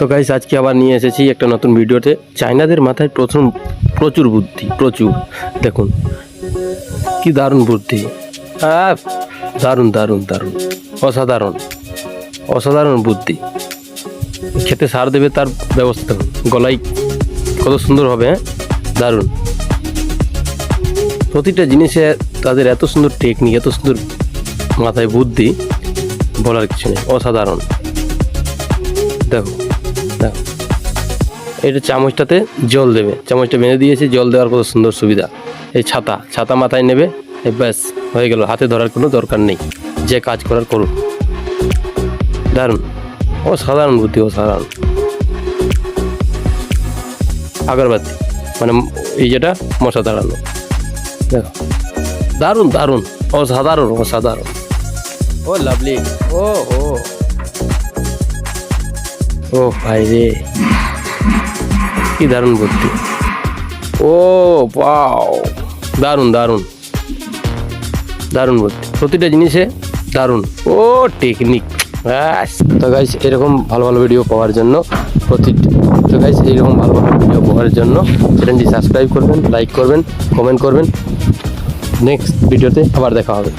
তো গাইস আজকে আবার নিয়ে এসেছি একটা নতুন ভিডিওতে। চাইনাদের মাথায় প্রচুর বুদ্ধি, প্রচুর। দেখুন কি দারুণ বুদ্ধি, দারুণ দারুণ দারুণ, অসাধারণ অসাধারণ বুদ্ধি। খেতে সার দেবে তার ব্যবস্থা দেখুন, গলায় কত সুন্দর হবে। দারুণ, প্রতিটা জিনিসে তাদের এত সুন্দর টেকনিক, এত সুন্দর মাথায় বুদ্ধি, বলার কিছু নেই। অসাধারণ। দেখো দেখো, এটা চামচটাতে জল দেবে, চামচটা বেঁধে দিয়েছে, জল দেওয়ার কত সুন্দর সুবিধা। এই ছাতা মাথায় নেবে, এই ব্যাস হয়ে গেল, হাতে ধরার কোনো দরকার নেই, যে কাজ করার করুন। দারুণ, অসাধারণ বুদ্ধি, অসাধারণ। আগরবাতি মানে এই যেটা মশা দাঁড়ানো, দেখো দারুণ দারুণ, অসাধারণ অসাধারণ। ও লাভলি, ও ও ও ভাই রে, কি দারুণ বুদ্ধি। ও ওয়াও, দারুণ দারুণ দারুণ বুদ্ধি, প্রতিটা জিনিসে দারুণ। ও টেকনিক। তো গাইস এরকম ভালো ভালো ভিডিও পাওয়ার জন্য এইরকম ভালো ভালো ভিডিও পাওয়ার জন্য চ্যানেলটি সাবস্ক্রাইব করবেন, লাইক করবেন, কমেন্ট করবেন। নেক্সট ভিডিওতে আবার দেখা হবে।